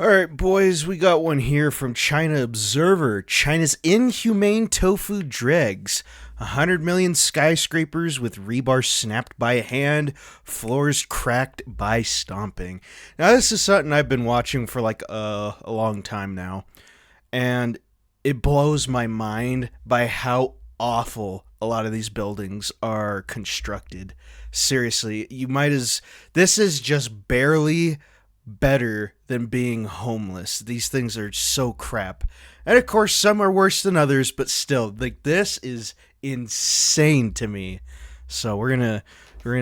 All right, boys, we got one here from China Observer. China's inhumane tofu dregs. 100 million skyscrapers with rebar snapped by hand, floors cracked by stomping. Now, this is something I've been watching for like a long time now, and it blows my mind by how awful a lot of these buildings are constructed. Seriously, this is just barely better than being homeless. These things are so crap. And of course, some are worse than others, but still, like, this is insane to me. So we're gonna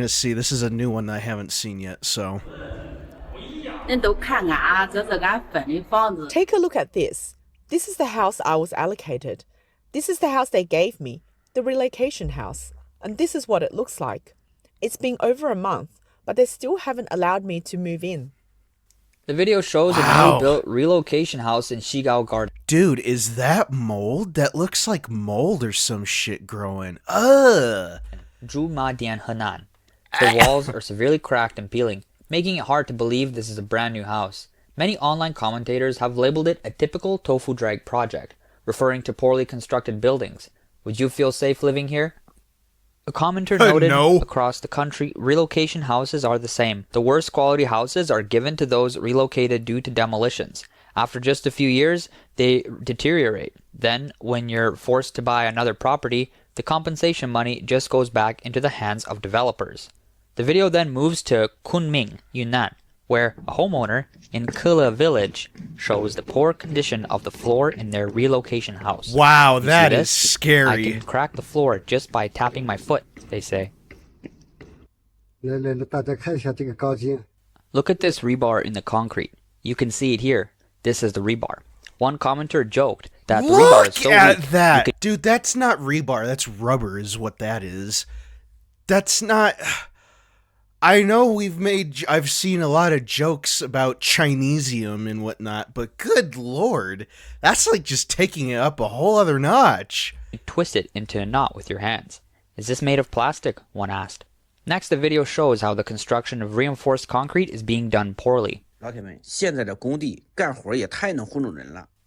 see. This is a new one that I haven't seen yet. So take a look at this. This is the house I was allocated. This is the house they gave me, the relocation house. And this is what it looks like. It's been over a month, but they still haven't allowed me to move in. The video shows a newly built relocation house in Xigao Garden. Dude, is that mold? That looks like mold or some shit growing. Ugh. Zhumadian, Henan. The walls are severely cracked and peeling, making it hard to believe this is a brand new house. Many online commentators have labeled it a typical tofu drag project, referring to poorly constructed buildings. Would you feel safe living here? A commenter noted, No. Across the country, relocation houses are the same. The worst quality houses are given to those relocated due to demolitions. After just a few years, they deteriorate. Then, when you're forced to buy another property, the compensation money just goes back into the hands of developers. The video then moves to Kunming, Yunnan, where a homeowner in Kele village shows the poor condition of the floor in their relocation house. Wow, You that see is this? scary. I can crack the floor just by tapping my foot, they say. Look at this rebar in the concrete. You can see it here. This is the rebar. One commenter joked that the rebar is so Look at weak, that. Dude, that's not rebar. That's rubber is what that is. That's not... I know I've seen a lot of jokes about Chinesium and whatnot, but good lord, that's like just taking it up a whole other notch. Twist it into a knot with your hands. Is this made of plastic? One asked. Next, the video shows how the construction of reinforced concrete is being done poorly.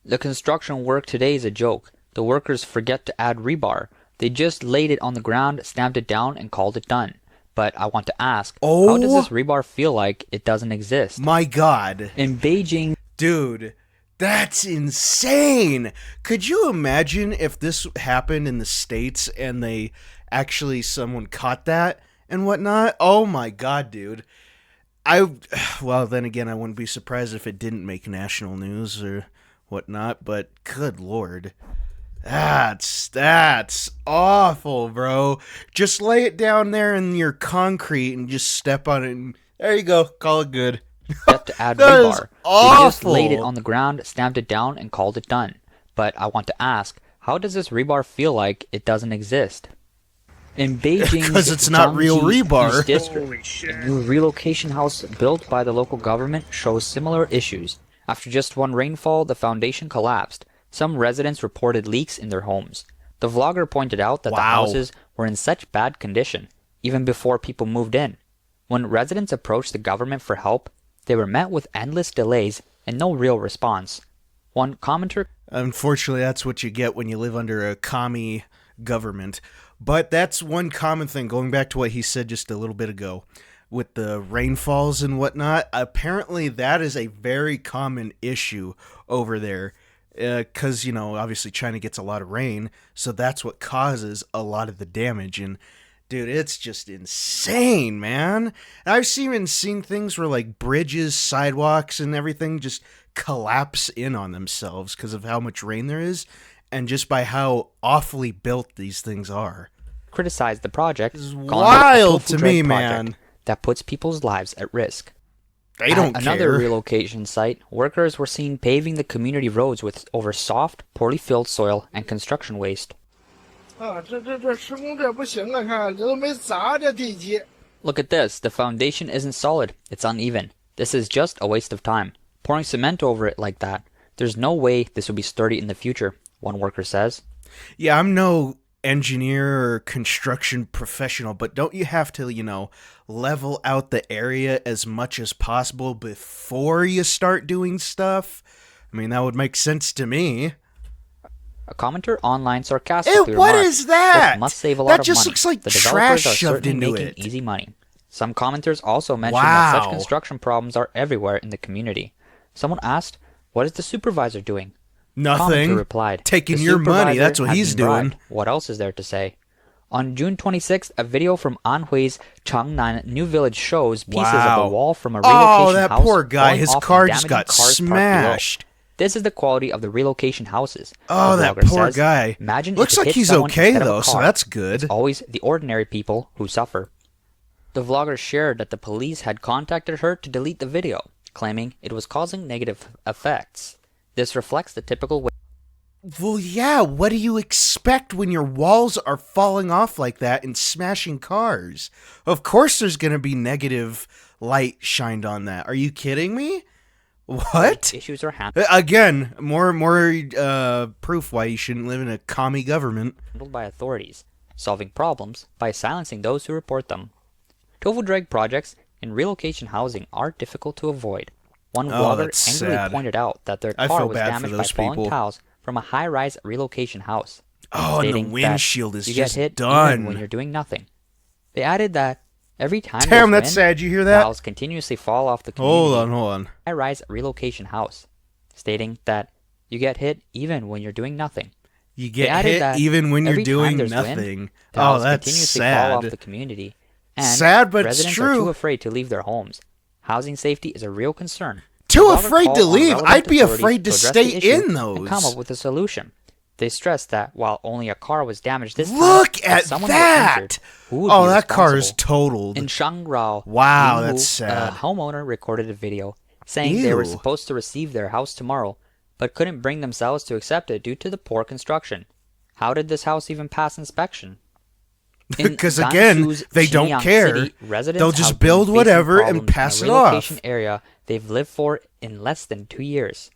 The construction work today is a joke. The workers forget to add rebar. They just laid it on the ground, stamped it down, and called it done. But I want to ask, how does this rebar feel like it doesn't exist? My god. In Beijing... Dude, that's insane. Could you imagine if this happened in the States and someone caught that and whatnot? Oh my god, dude. Well, then again, I wouldn't be surprised if it didn't make national news or whatnot, but good lord. That's awful, bro. Just lay it down there in your concrete and just step on it and there you go, call it good. Have to add That rebar. is awful. They just laid it on the ground, stamped it down, and called it done. But I want to ask, how does this rebar feel like it doesn't exist? In Beijing's because it's not real Zhangji rebar. East District, a new relocation house built by the local government shows similar issues. After just one rainfall, the foundation collapsed. Some residents reported leaks in their homes. The vlogger pointed out that the houses were in such bad condition, even before people moved in. When residents approached the government for help, they were met with endless delays and no real response. One commenter... Unfortunately, that's what you get when you live under a commie government. But that's one common thing, going back to what he said just a little bit ago, with the rainfalls and whatnot. Apparently, that is a very common issue over there. Because, obviously China gets a lot of rain, so that's what causes a lot of the damage. And, dude, it's just insane, man. And I've even seen things where, like, bridges, sidewalks, and everything just collapse in on themselves because of how much rain there is, and just by how awfully built these things are. Criticized the project, This is calling wild it a to me, project man. that puts people's lives at risk. They don't At another care. relocation site, workers were seen paving the community roads over soft, poorly filled soil and construction waste. Look at this, the foundation isn't solid, it's uneven. This is just a waste of time. Pouring cement over it like that, there's no way this will be sturdy in the future, one worker says. Yeah, I'm no engineer or construction professional, but don't you have to, level out the area as much as possible before you start doing stuff? I mean, that would make sense to me. A commenter online sarcastically What remarked, is that? "This must save a lot That of just money. looks like The trash developers are shoved certainly into making it." easy money." Some commenters also mentioned that such Wow. construction problems are everywhere in the community. Someone asked, "What is the supervisor doing?" Nothing. Commenter replied, Taking "The your money, supervisor that's what has he's been doing. bribed. What else is there to say?" On June 26th, a video from Anhui's Changnan New Village shows pieces of Wow. a wall from a relocation that house poor guy. falling His off car and just damaging got cars parked below. smashed. This is the quality of the relocation houses. Oh, The that vlogger poor says, guy. "Imagine Looks if it like hits he's someone okay, instead of a though, so car. that's good. It's always the ordinary people who suffer." The vlogger shared that the police had contacted her to delete the video, claiming it was causing negative effects. This reflects the typical way. Well, yeah, what do you expect when your walls are falling off like that and smashing cars? Of course there's going to be negative light shined on that. Are you kidding me? What? Issues are handled Again, more proof why you shouldn't live in a commie government. by authorities, solving problems by silencing those who report them. Tofu Dreg projects in relocation housing are difficult to avoid. One Oh, vlogger that's angrily sad. pointed out that their I car feel was bad for damaged by those falling people. tiles from a high-rise relocation house. Oh, and the stating that windshield is you just get hit done. even when you're doing nothing. They added that every time Damn, there's that's wind, sad. You hear that? tiles continuously fall off the community Hold on. high-rise relocation house, stating that you get hit even when you're doing nothing. You They get added hit that even when you're every time doing there's wind, nothing. Oh, tiles that's continuously fall off sad. the community, and Sad, but it's residents true. are too afraid to leave their homes. Housing safety is a real concern. Too The vlogger afraid called to on leave? relevant I'd be authorities afraid to address stay the issue in and come those. up with a solution. They stressed that while only a car was damaged this time, Look if at someone were that! injured, who would Oh, be that car is responsible? totaled. In Shangrao, Wow, Lingwu, that's sad. A homeowner recorded a video saying they were Ew. supposed to receive their house tomorrow, but couldn't bring themselves to accept it due to the poor construction. How did this house even pass inspection? In Because again, Gansu's they don't Xinjiang care. City, residents They'll just have been build facing whatever and problems pass in it a relocation off. area they've lived for in less than 2 years.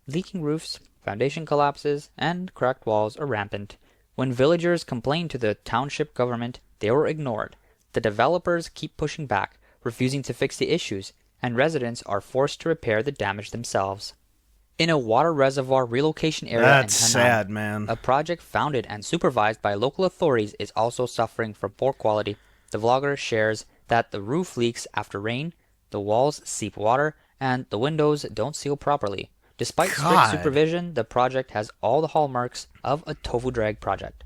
Leaking roofs, foundation collapses, and cracked walls are rampant. When villagers complained to the township government, they were ignored. The developers keep pushing back, refusing to fix the issues, and residents are forced to repair the damage themselves. In a water reservoir relocation area That's in Henan, sad, man. a project founded and supervised by local authorities is also suffering from poor quality. The vlogger shares that the roof leaks after rain, the walls seep water, and the windows don't seal properly. Despite strict God. supervision, the project has all the hallmarks of a Tofu Dreg project.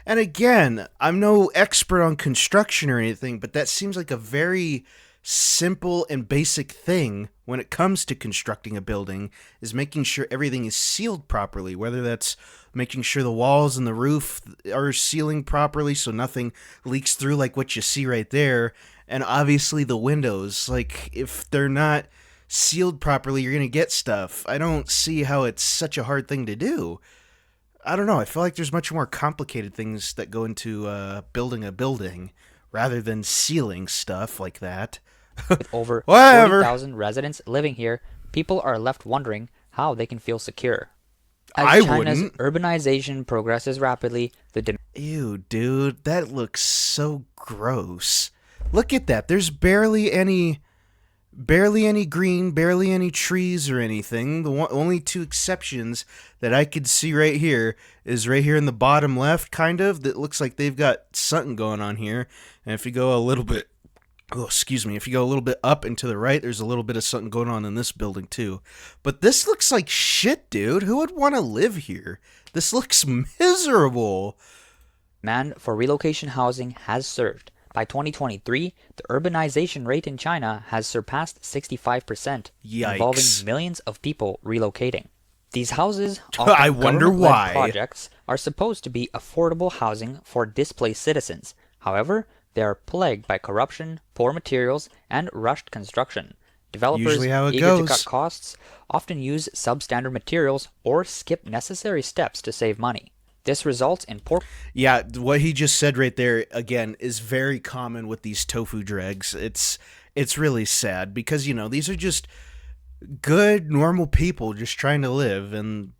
And again, I'm no expert on construction or anything, but that seems like a very simple and basic thing when it comes to constructing a building, is making sure everything is sealed properly, whether that's making sure the walls and the roof are sealing properly so nothing leaks through like what you see right there, and obviously the windows. Like, if they're not sealed properly, you're going to get stuff. I don't see how it's such a hard thing to do. I don't know. I feel like there's much more complicated things that go into building a building rather than sealing stuff like that. With over Whatever. 40,000 residents living here, people are left wondering how they can feel secure. As I China's wouldn't. urbanization progresses rapidly, the Ew, dude, that looks so gross. Look at that. There's barely any green, barely any trees or anything. The only two exceptions that I could see right here is right here in the bottom left, kind of. That looks like they've got something going on here. And if you go a little bit, if you go a little bit up and to the right, there's a little bit of something going on in this building too. But this looks like shit, dude. Who would want to live here? This looks miserable. demand for relocation housing has surged. By 2023, the urbanization rate in China has surpassed 65%, involving Yikes. millions of people relocating. These houses, I often wonder government-led why. projects, are supposed to be affordable housing for displaced citizens. However, they are plagued by corruption, poor materials, and rushed construction. Developers, Usually how it eager to goes. cut costs, often use substandard materials or skip necessary steps to save money. This results in poor Yeah, what he just said right there, again, is very common with these tofu dregs. It's really sad because, these are just good, normal people just trying to live, and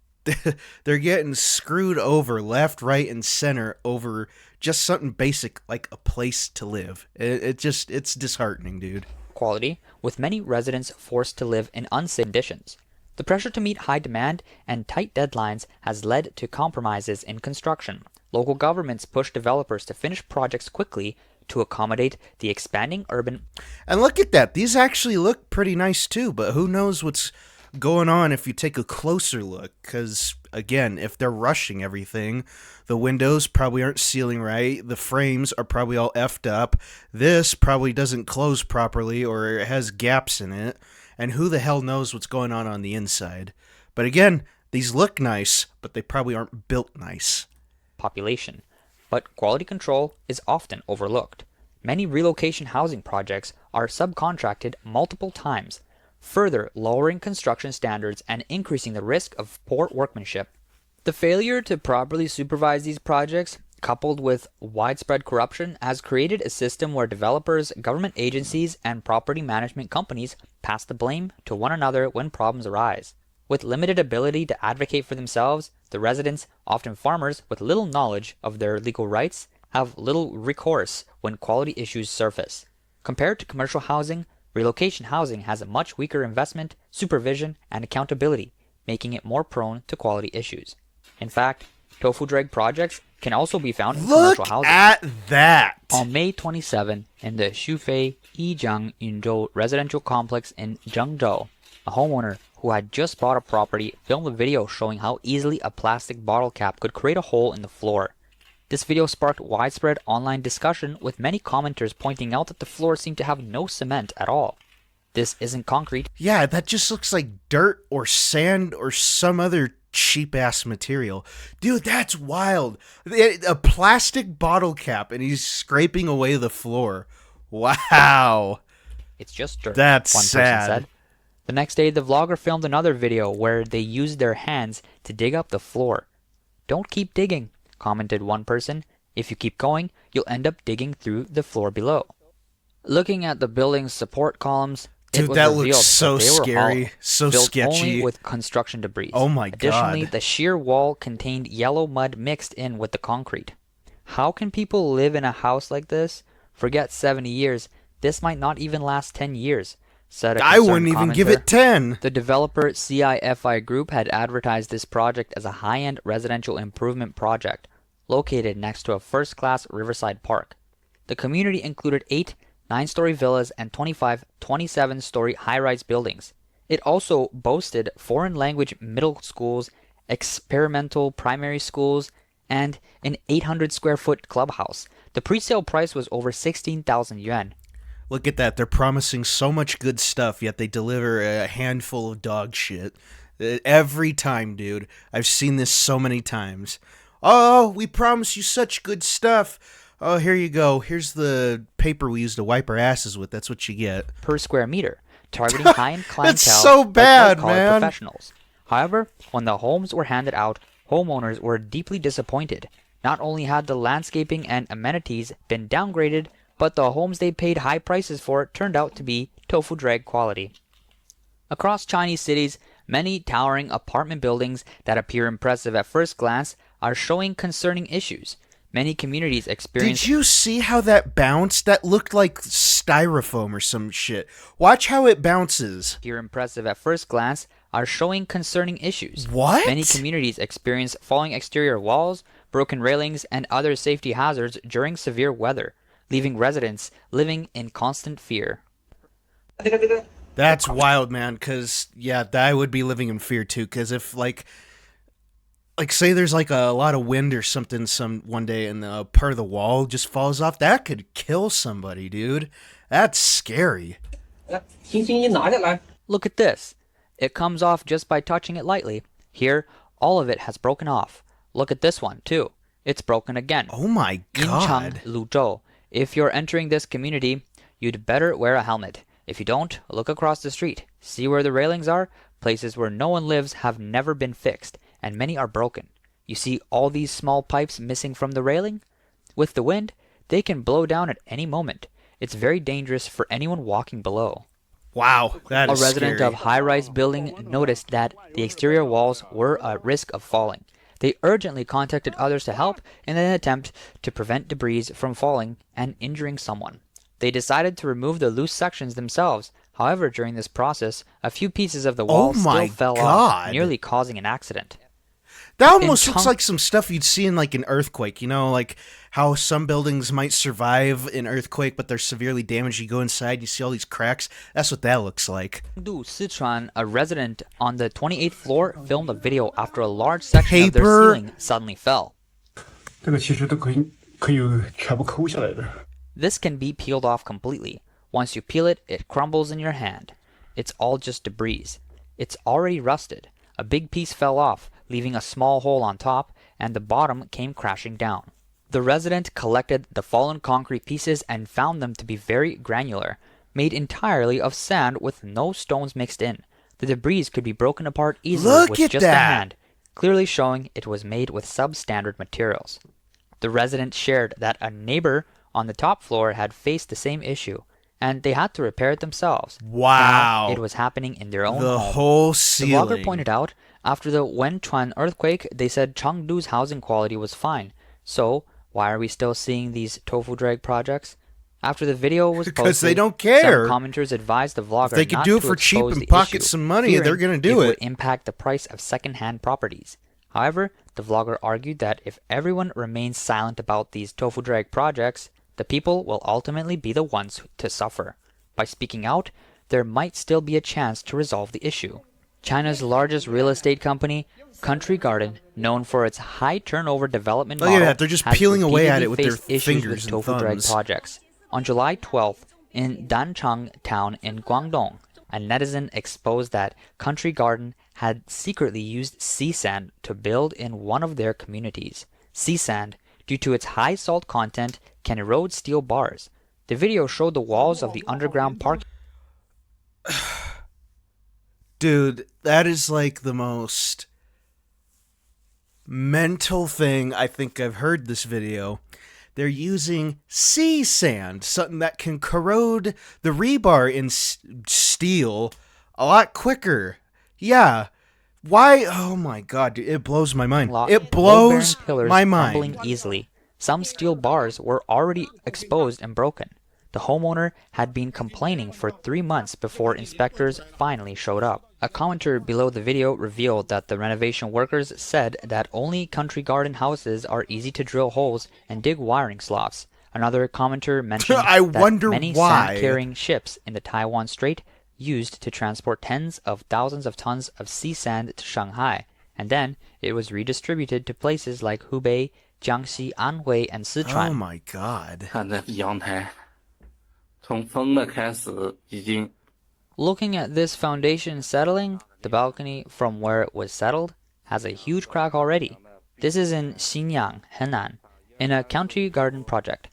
They're getting screwed over left, right, and center over just something basic like a place to live. It's disheartening, dude. Quality, with many residents forced to live in unsafe conditions. The pressure to meet high demand and tight deadlines has led to compromises in construction. Local governments push developers to finish projects quickly to accommodate the expanding urban. And look at that. These actually look pretty nice too, but who knows what's going on if you take a closer look, because again, if they're rushing everything, the windows probably aren't sealing right, the frames are probably all effed up, this probably doesn't close properly or it has gaps in it, and who the hell knows what's going on the inside. But again, these look nice, but they probably aren't built nice. Population, but quality control is often overlooked. Many relocation housing projects are subcontracted multiple times, further lowering construction standards and increasing the risk of poor workmanship. The failure to properly supervise these projects, coupled with widespread corruption, has created a system where developers, government agencies, and property management companies pass the blame to one another when problems arise. With limited ability to advocate for themselves, the residents, often farmers with little knowledge of their legal rights, have little recourse when quality issues surface. Compared to commercial housing, relocation housing has a much weaker investment, supervision, and accountability, making it more prone to quality issues. In fact, Tofu Dreg projects can also be found in commercial housing. Look at that! On May 27, in the Xufei Yijiang Yunzhou residential complex in Zhengzhou, a homeowner who had just bought a property filmed a video showing how easily a plastic bottle cap could create a hole in the floor. This video sparked widespread online discussion, with many commenters pointing out that the floor seemed to have no cement at all. This isn't concrete. Yeah, that just looks like dirt or sand or some other cheap-ass material. Dude, that's wild. A plastic bottle cap, and he's scraping away the floor. Wow. It's just dirt, That's one sad. person said. The next day, the vlogger filmed another video where they used their hands to dig up the floor. "Don't keep digging," commented one person. "If you keep going, you'll end up digging through the floor below." Looking at the building's support columns, it Dude, was that revealed looks so that they were scary, hollow, so built sketchy. only with construction debris. Oh my Additionally, God. the sheer wall contained yellow mud mixed in with the concrete. How can people live in a house like this? Forget 70 years. This might not even last 10 years, said a I concerned wouldn't even give commenter. it 10. The developer CIFI Group had advertised this project as a high-end residential improvement project located next to a first-class riverside park. The community included 8 9-story villas and 25 27-story high-rise buildings. It also boasted foreign language middle schools, experimental primary schools, and an 800-square-foot clubhouse. The pre-sale price was over 16,000 yuan. Look at that. They're promising so much good stuff, yet they deliver a handful of dog shit. Every time, dude. I've seen this so many times. Oh, we promise you such good stuff. Oh, here you go. Here's the paper we used to wipe our asses with. That's what you get. Per square meter, targeting high-end clientele That's so like bad, white-collar man. professionals. However, when the homes were handed out, homeowners were deeply disappointed. Not only had the landscaping and amenities been downgraded, but the homes they paid high prices for turned out to be Tofu Dreg quality. Across Chinese cities, many towering apartment buildings that appear impressive at first glance are showing concerning issues. Many communities experience. Did you see how that bounced? That looked like styrofoam or some shit. Watch how it bounces. Appear impressive at first glance are showing concerning issues. What? Many communities experience falling exterior walls, broken railings, and other safety hazards during severe weather, leaving residents living in constant fear. That's wild, man, because, yeah, I would be living in fear, too, because if, like, say there's, like, a lot of wind or something one day and part of the wall just falls off, that could kill somebody, dude. That's scary. Look at this. It comes off just by touching it lightly. Here, all of it has broken off. Look at this one, too. It's broken again. Oh, my God. Yinchang, Luzhou. If you're entering this community, you'd better wear a helmet. If you don't, look across the street. See where the railings are? Places where no one lives have never been fixed, and many are broken. You see all these small pipes missing from the railing? With the wind, they can blow down at any moment. It's very dangerous for anyone walking below. Wow, that A is resident scary. of high-rise building noticed that the exterior walls were at risk of falling. They urgently contacted others to help in an attempt to prevent debris from falling and injuring someone. They decided to remove the loose sections themselves. However, during this process, a few pieces of the wall my still fell off, God. nearly causing an accident. That almost In looks Chong- like some stuff you'd see in like an earthquake. You know, like how some buildings might survive an earthquake, but they're severely damaged. You go inside, you see all these cracks. That's what that looks like. Du Sichuan, a resident on the 28th floor, filmed a video after a large section of their Paper. ceiling suddenly fell. 这个其实都可以全部抠下来的。 This can be peeled off completely. Once you peel it, it crumbles in your hand. It's all just debris. It's already rusted. A big piece fell off, leaving a small hole on top, and the bottom came crashing down. The resident collected the fallen concrete pieces and found them to be very granular, made entirely of sand with no stones mixed in. The debris could be broken apart easily Look with at just a that. hand, clearly showing it was made with substandard materials. The resident shared that a neighbor on the top floor had faced the same issue, and they had to repair it themselves. Wow. Now it was happening in their own The home. whole The ceiling. blogger pointed out, after the Wenchuan earthquake, they said Chengdu's housing quality was fine. So, why are we still seeing these tofu drag projects? After the video was posted, Because they don't care. some commenters advised the vlogger they could not do it to for cheap expose and the pocket issue, some money, fearing they're gonna do it it. would impact the price of second-hand properties. However, the vlogger argued that if everyone remains silent about these tofu drag projects, the people will ultimately be the ones to suffer. By speaking out, there might still be a chance to resolve the issue. China's largest real estate company, Country Garden, known for its high turnover development Look at model, that, they're just has peeling away at repeatedly it with their faced issues fingers with and tofu drag thumbs. projects. On July 12th, in Danchang town in Guangdong, a netizen exposed that Country Garden had secretly used sea sand to build in one of their communities. Sea sand, due to its high salt content, can erode steel bars. The video showed the walls of the underground parking. Dude, that is like the most mental thing I think I've heard this video. They're using sea sand, something that can corrode the rebar in steel a lot quicker. Yeah. Why? Oh my god, dude, it blows my mind. It blows load-bearing pillars my crumbling mind. easily. Some steel bars were already exposed and broken. The homeowner had been complaining for 3 months before inspectors finally showed up. A commenter below the video revealed that the renovation workers said that only country garden houses are easy to drill holes and dig wiring slots. Another commenter mentioned I that wonder many why. sand-carrying ships in the Taiwan Strait used to transport tens of thousands of tons of sea sand to Shanghai, and then it was redistributed to places like Hubei, Jiangxi, Anhui, and Sichuan. Oh my god. 看这阳台，从封的开始已经 Looking at this foundation settling, the balcony from where it was settled has a huge crack already. This is in Xinyang, Henan, in a country garden project.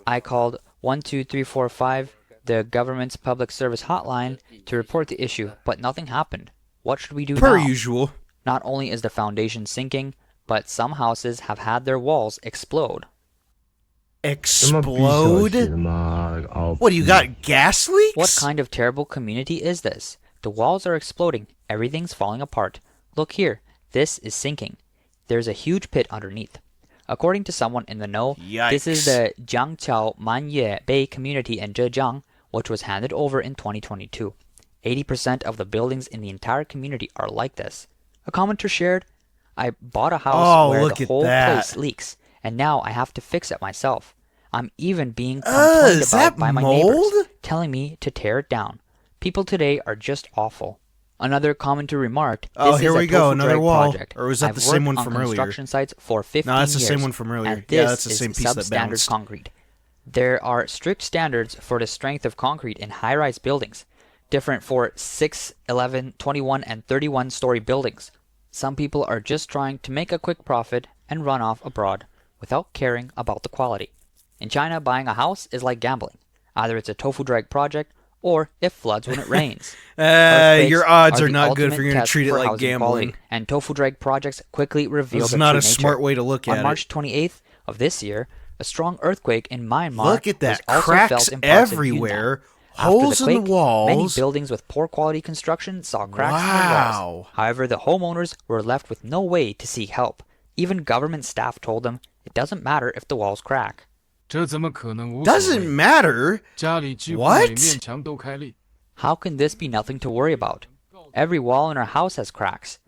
I called 12345, the government's public service hotline, to report the issue, but nothing happened. What should we do Per now? usual. Not only is the foundation sinking, but some houses have had their walls explode. Explode? What, do you got gas leaks? What kind of terrible community is this? The walls are exploding. Everything's falling apart. Look here. This is sinking. There's a huge pit underneath. According to someone in the know, this is the Jiangqiao Manye Bay community in Zhejiang, which was handed over in 2022. 80% of the buildings in the entire community are like this. A commenter shared, I bought a house where look the at whole that. place leaks, and now I have to fix it myself. I'm even being complained is about that by my mold? neighbors, telling me to tear it down. People today are just awful. Another commenter remarked, Oh, this here is a we go, tofu another drag wall. project. Or was that I've the same worked one on from earlier? construction sites for 15 No, that's the years, same one from earlier. and Yeah, this that's the is same piece that substandard bounced. concrete. There are strict standards for the strength of concrete in high-rise buildings, different for 6, 11, 21, and 31-story buildings. Some people are just trying to make a quick profit and run off abroad without caring about the quality. In China, buying a house is like gambling. Either it's a tofu drag project, or it floods when it rains. Earthquakes your odds are the not good if ultimate you're going to test treat it for like housing gambling. quality, and tofu drag projects quickly reveal It's their not true a smart nature. way to look at On March 28th of this year, a strong earthquake in Myanmar Look at that. was also Cracks felt in parts of everywhere. Yunnan. Holes in the many walls? buildings with poor quality construction saw cracks in the Wow. walls. However, the homeowners were left with no way to seek help. Even government staff told them it doesn't matter if the walls crack. 这怎么可能无所 Doesn't 谓？ matter. 家里几乎 What? 每面墙都开裂。 How can this be nothing to worry about? Every wall in our house has cracks.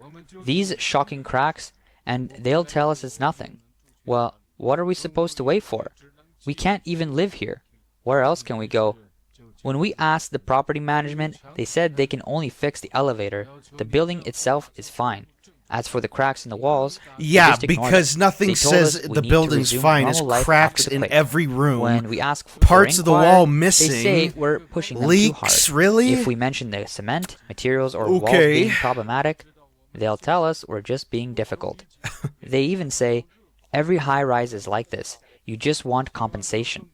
These shocking cracks, and they'll tell us it's nothing. Well, what are we supposed to wait for? We can't even live here. Where else can we go? When we asked the property management, they said they can only fix the elevator. The building itself is fine. As for the cracks in the walls, they Yeah, just ignored because it. nothing They told says us we the need to building's resume fine. It's normal life cracks after the in quake. every room. When we ask Parts for of the inquiry, wall they missing. say we're pushing them Leaks, too hard. really? If we mention the cement, materials, or walls Okay. being problematic, they'll tell us we're just being difficult. They even say, every high-rise is like this. You just want compensation.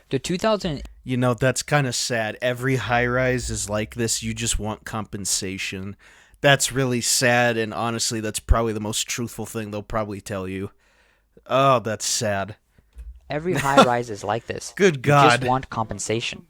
The 2000 You know, that's kind of sad. Every high-rise is like this. You just want compensation. That's really sad, and honestly, that's probably the most truthful thing they'll probably tell you. Oh, that's sad. Every high-rise is like this. Good You God. just want compensation.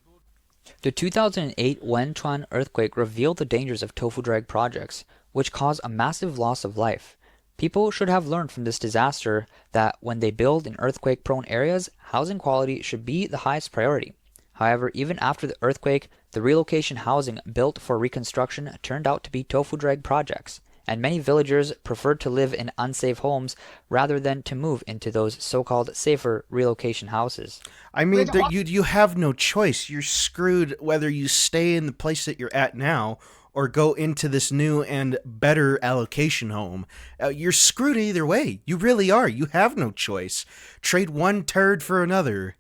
The 2008 Wenchuan earthquake revealed the dangers of tofu drag projects, which cause a massive loss of life. People should have learned from this disaster that when they build in earthquake-prone areas, housing quality should be the highest priority. However, even after the earthquake, the relocation housing built for reconstruction turned out to be tofu drag projects, and many villagers preferred to live in unsafe homes rather than to move into those so-called safer relocation houses. I mean, you have no choice. You're screwed whether you stay in the place that you're at now or go into this new and better allocation home. You're screwed either way. You really are. You have no choice. Trade one turd for another.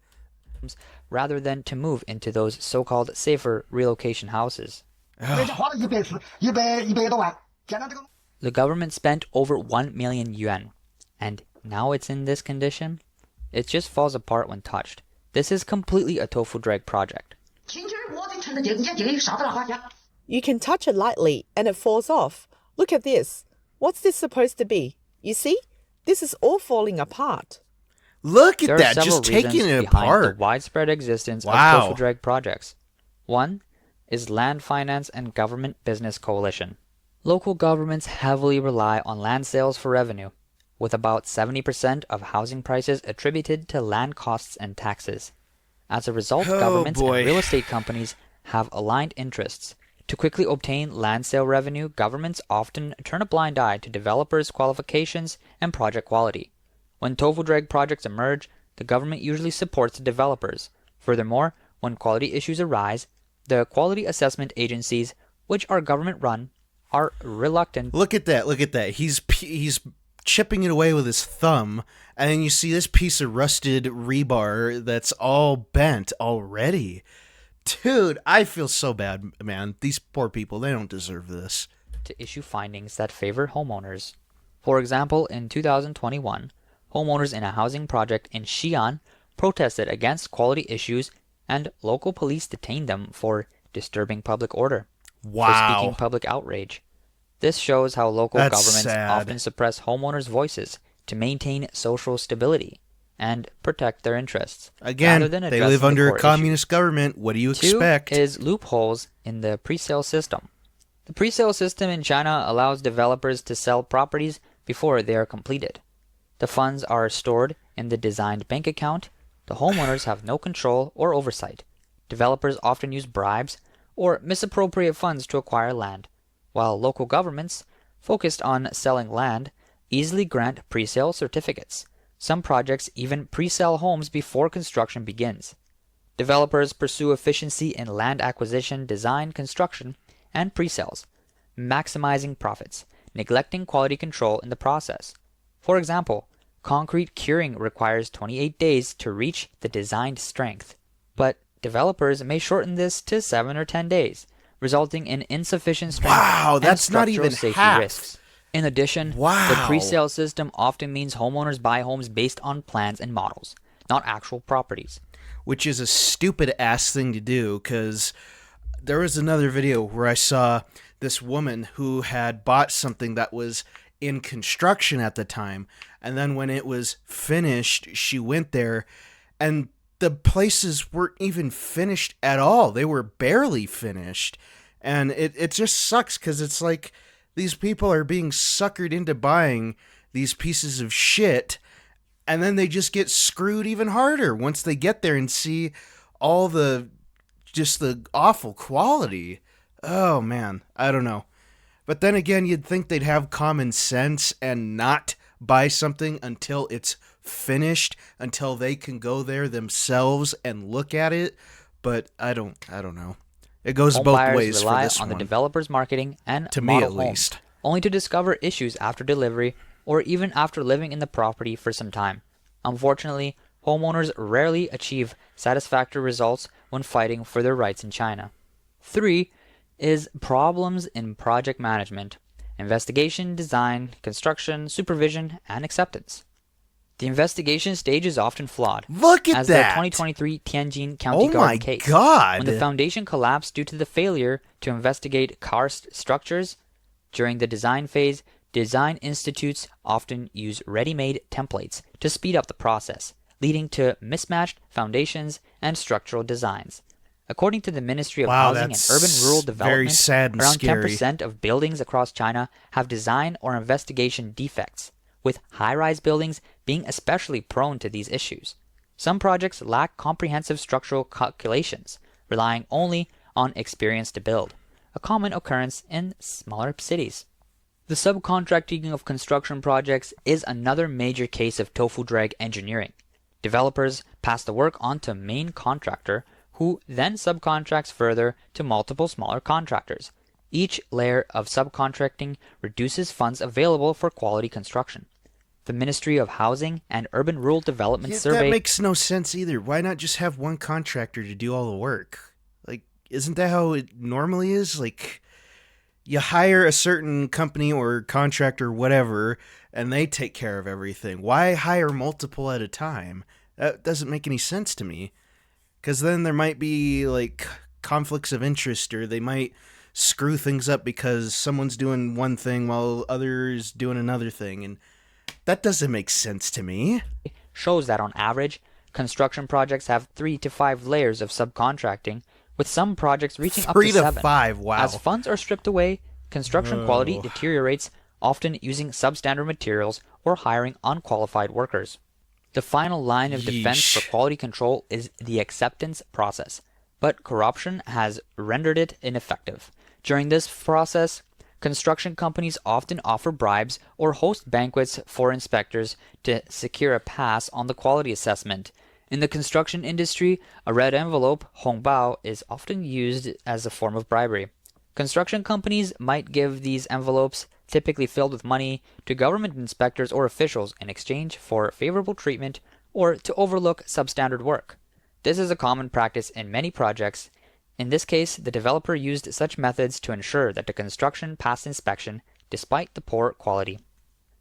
Rather than to move into those so-called safer relocation houses. The government spent over 1 million yuan, and now it's in this condition? It just falls apart when touched. This is completely a tofu drag project. You can touch it lightly and it falls off. Look at this. What's this supposed to be? You see? This is all falling apart. Look at There are that, several just taking reasons it behind apart. the widespread existence Wow. of tofu drag projects. One is land finance and government business coalition. Local governments heavily rely on land sales for revenue, with about 70% of housing prices attributed to land costs and taxes. As a result, Oh, governments boy. and real estate companies have aligned interests. To quickly obtain land sale revenue, governments often turn a blind eye to developers' qualifications and project quality. When tofu drag projects emerge, the government usually supports the developers. Furthermore, when quality issues arise, the quality assessment agencies, which are government-run, are reluctant. Look at that. Look at that. He's chipping it away with his thumb, and then you see this piece of rusted rebar that's all bent already. Dude, I feel so bad, man. These poor people, they don't deserve this. To issue findings that favor homeowners. For example, in 2021, homeowners in a housing project in Xi'an protested against quality issues, and local police detained them for disturbing public order. For speaking Wow. public outrage. This shows how local That's governments sad. often suppress homeowners' voices to maintain social stability and protect their interests. Again, rather than they addressing live the under a core communist government. What do you issue. Two expect? is loopholes in the pre-sale system. The pre-sale system in China allows developers to sell properties before they are completed. The funds are stored in the designed bank account. The homeowners have no control or oversight. Developers often use bribes or misappropriate funds to acquire land, while local governments, focused on selling land, easily grant pre-sale certificates. Some projects even pre-sell homes before construction begins. Developers pursue efficiency in land acquisition, design, construction, and pre-sales, maximizing profits, neglecting quality control in the process. For example, concrete curing requires 28 days to reach the designed strength, but developers may shorten this to 7 or 10 days, resulting in insufficient strength Wow, and that's not structural even safety half. risks. In addition, the Wow. pre-sale system often means homeowners buy homes based on plans and models, not actual properties. Which is a stupid ass thing to do, because there was another video where I saw this woman who had bought something that was in construction at the time, and then when it was finished, she went there, and the places weren't even finished at all. They were barely finished. And it just sucks because it's like these people are being suckered into buying these pieces of shit, and then they just get screwed even harder once they get there and see all the awful quality. Oh man, I don't know. But then again, you'd think they'd have common sense and not buy something until it's finished, until they can go there themselves and look at it. But I don't know. It goes Home both buyers ways for rely this on one. the developer's marketing and To me, model at home, least. only to discover issues after delivery or even after living in the property for some time. Unfortunately, homeowners rarely achieve satisfactory results when fighting for their rights in China. 3 is problems in project management, investigation, design, construction, supervision, and acceptance. The investigation stage is often flawed. Look at as that! the 2023 Tianjin County Oh my Garden case. God! When the foundation collapsed due to the failure to investigate karst structures during the design phase, design institutes often use ready-made templates to speed up the process, leading to mismatched foundations and structural designs. According to the Ministry of Housing and that's Urban Rural very Development, sad and around scary. 10% of buildings across China have design or investigation defects, with high-rise buildings being especially prone to these issues. Some projects lack comprehensive structural calculations, relying only on experience to build, a common occurrence in smaller cities. The subcontracting of construction projects is another major case of tofu drag engineering. Developers pass the work on to main contractor, who then subcontracts further to multiple smaller contractors. Each layer of subcontracting reduces funds available for quality construction. The Ministry of Housing and Urban Rural Development survey... That makes no sense either. Why not just have one contractor to do all the work? Like, isn't that how it normally is? Like, you hire a certain company or contractor, whatever, and they take care of everything. Why hire multiple at a time? That doesn't make any sense to me. Because then there might be, like, conflicts of interest, or they might screw things up because someone's doing one thing while others doing another thing, and that doesn't make sense to me. shows that on average, construction projects have 3 to 5 layers of subcontracting, with some projects reaching up to 3 to 7. 5, wow. As funds are stripped away, construction quality deteriorates, often using substandard materials or hiring unqualified workers. The final line of defense Yeesh. for quality control is the acceptance process, but corruption has rendered it ineffective. During this process, construction companies often offer bribes or host banquets for inspectors to secure a pass on the quality assessment. In the construction industry, a red envelope, hongbao, is often used as a form of bribery. Construction companies might give these envelopes, typically filled with money, to government inspectors or officials in exchange for favorable treatment or to overlook substandard work. This is a common practice in many projects. In this case, the developer used such methods to ensure that the construction passed inspection despite the poor quality.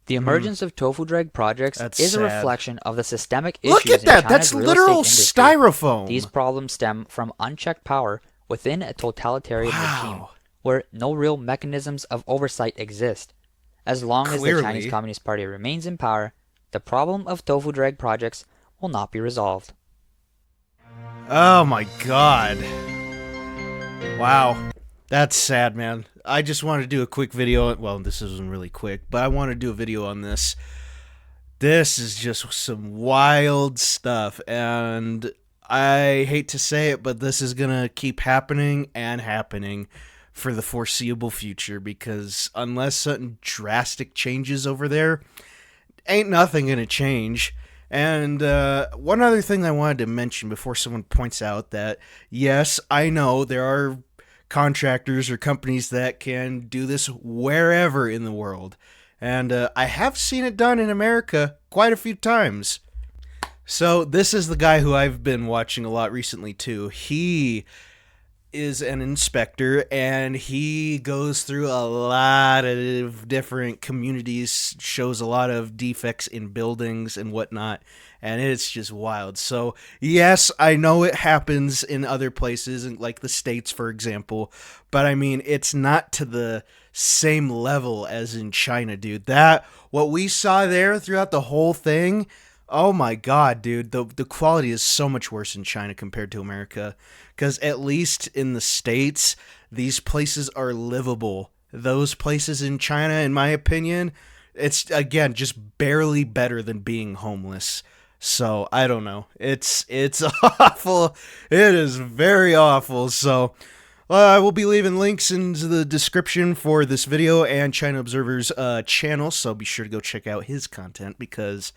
The emergence of tofu drag projects That's is a sad. reflection of the systemic Look issues at that! in That's China's real literal estate industry. styrofoam! These problems stem from unchecked power within a totalitarian regime, Wow. where no real mechanisms of oversight exist. As long as the Clearly. Chinese Communist Party remains in power, the problem of tofu drag projects will not be resolved. Oh my god. Wow. That's sad, man. I just wanted to do a quick video. Well, this isn't really quick, but I want to do a video on this. This is just some wild stuff, and I hate to say it, but this is gonna keep happening and happening for the foreseeable future, because unless something drastic changes over there, ain't nothing gonna change. And one other thing I wanted to mention before someone points out that, yes, I know there are contractors or companies that can do this wherever in the world. And I have seen it done in America quite a few times. So this is the guy who I've been watching a lot recently too. He is an inspector, and he goes through a lot of different communities, shows a lot of defects in buildings and whatnot, and it's just wild. So yes, I know it happens in other places, like the States, for example, but I mean, it's not to the same level as in China, dude. That, what we saw there throughout the whole thing, Oh my god, dude. The quality is so much worse in China compared to America. Because at least in the States, these places are livable. Those places in China, in my opinion, it's again just barely better than being homeless. So I don't know. It's awful. It is very awful. So I will be leaving links into the description for this video and China Observer's channel. So be sure to go check out his content because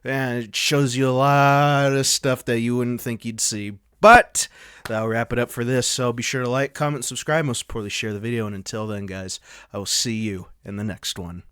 it shows you a lot of stuff that you wouldn't think you'd see. But that'll wrap it up for this. So be sure to like, comment, subscribe, most importantly share the video. And until then, guys, I will see you in the next one.